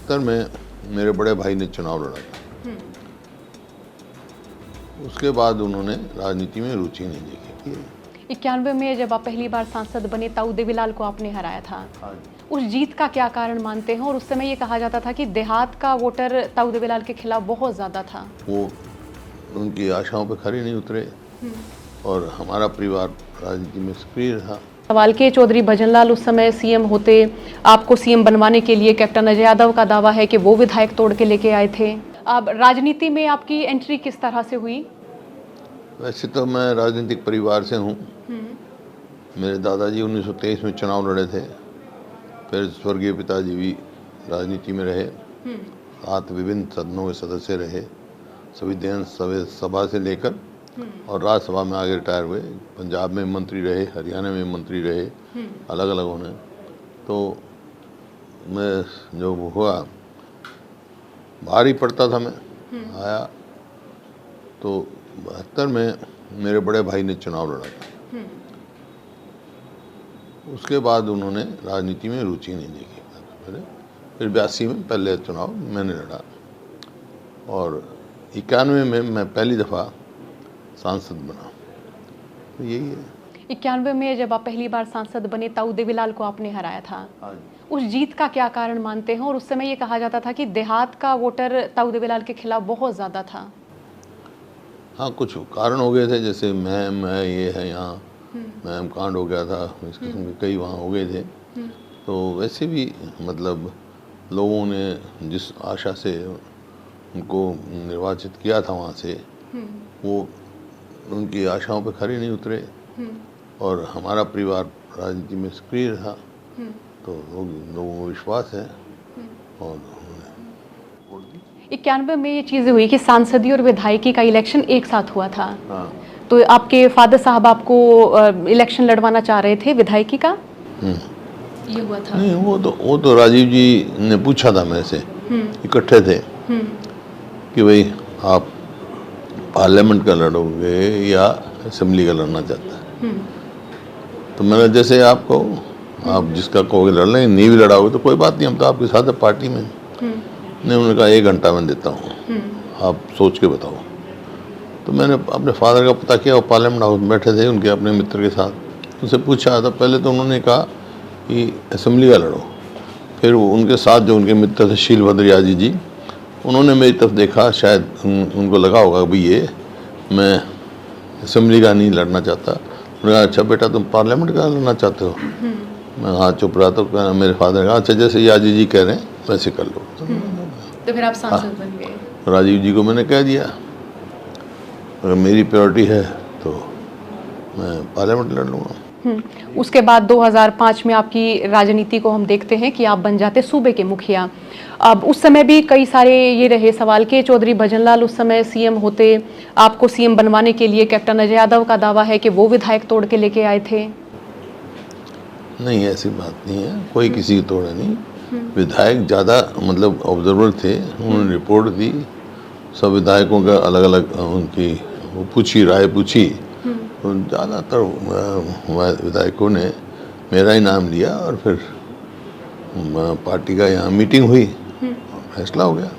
72 में मेरे बड़े भाई ने चुनाव लड़ा था। उसके बाद उन्होंने राजनीति में रुचि नहीं दिखाई। 91 में जब आप पहली बार सांसद बने, ताऊ देवीलाल को आपने हराया था। उस जीत का क्या कारण मानते हैं? और उस समय ये कहा जाता था कि देहात का वोटर ताऊ देवीलाल के खिलाफ बहुत ज़्यादा था। वो उनकी आशाओं पे खरे नहीं उतरे और हमारा परिवार राजनीति में सक्रिय रहा। सवाल के चौधरी भजनलाल उस समय सीएम होते, आपको सीएम बनवाने के लिए कैप्टन अजय यादव का दावा है कि वो विधायक तोड़ के लेके आए थे। अब राजनीति में आपकी एंट्री किस तरह से हुई? वैसे तो मैं राजनीतिक परिवार से हूँ। मेरे दादाजी 1923 में चुनाव लड़े थे, फिर स्वर्गीय पिताजी भी राजनीति में रहे, 7 विभिन्न सदनों के सदस्य रहे, संविधान सभा से लेकर और राज्यसभा में आगे रिटायर हुए। पंजाब में मंत्री रहे, हरियाणा में मंत्री रहे, अलग अलग होने। तो मैं जो हुआ भारी पड़ता था, मैं आया तो 72 में मेरे बड़े भाई ने चुनाव लड़ा था। उसके बाद उन्होंने राजनीति में रुचि नहीं दिखाई। फिर 82 में पहले चुनाव मैंने लड़ा और 91 में मैं पहली दफ़ा सांसद बना। तो यही है। 91 में जब आप पहली बार सांसद बने, ताऊ देवीलाल को आपने हराया था। उस जीत का क्या कारण मानते हैं? और उस समय ये कहा जाता था कि देहात का वोटर ताऊ देवीलाल के खिलाफ बहुत ज़्यादा था। हाँ, कुछ कारण हो गए थे, जैसे मैं ये है यहाँ मैम कांड हो गया था, इस किस्म के कई वहाँ हो गए थे। तो वैसे भी मतलब लोगों ने जिस आशा से उनको निर्वाचित किया था वहाँ से, वो उनकी आशाओं पे खरे नहीं उतरे और हमारा परिवार राजनीति में सक्रिय रहा। तो लोगों को विश्वास है और 91 में ये चीज़ें हुई कि सांसदीय और विधायकी का इलेक्शन एक साथ हुआ था। हाँ। तो आपके फादर साहब आपको इलेक्शन लड़वाना चाह रहे थे विधायकी का, ये हुआ था? नहीं, वो तो राजीव जी ने पूछा था मेरे से, इकट्ठे थे कि भाई आप पार्लियामेंट का लड़ोगे या असेंबली का लड़ना चाहता है। तो मैंने जैसे आप कहो, आप जिसका कहोगे लड़ लेंगे, नहीं भी लड़ाओगे तो कोई बात नहीं, हम तो आपके साथ है पार्टी में। नहीं, उन्होंने कहा 1 घंटा में देता हूँ, आप सोच के बताओ। तो मैंने अपने फादर का पता किया, वो पार्लियामेंट हाउस में बैठे थे उनके अपने मित्र के साथ। उनसे पूछा था, पहले तो उन्होंने कहा कि असेंबली का लड़ो। फिर उनके साथ जो उनके मित्र थे शीलभद्र यादव जी, उन्होंने मेरी तरफ देखा, शायद उनको लगा होगा भाई ये मैं असेंबली का नहीं लड़ना चाहता। उन्होंने कहा अच्छा बेटा तुम पार्लियामेंट का लड़ना चाहते हो? मैं हाँ चुप रहा। तो मेरे फादर ने कहा अच्छा जैसे यादव जी कह रहे हैं वैसे कर लो। तो फिर आप सांसद बन गए। राजीव जी को मैंने कह दिया अगर मेरी प्रायोरिटी है तो मैं पार्लियामेंट लड़ लूँगा। उसके बाद 2005 में आपकी राजनीति को हम देखते हैं कि आप बन जाते सूबे के मुखिया। अब उस समय भी कई सारे ये रहे सवाल के चौधरी भजनलाल उस समय सीएम होते, आपको सीएम बनवाने के लिए कैप्टन अजय यादव का दावा है कि वो विधायक तोड़ के लेके आए थे। नहीं, ऐसी बात नहीं है, कोई किसी की तोड़े नहीं। विधायक ज़्यादा मतलब ऑब्जर्वर थे, उन्होंने रिपोर्ट दी, सब विधायकों का अलग अलग उनकी वो पूछी, राय पूछी। तो ज़्यादातर विधायकों ने मेरा ही नाम लिया और फिर पार्टी का यहाँ मीटिंग हुई, फैसला हो गया।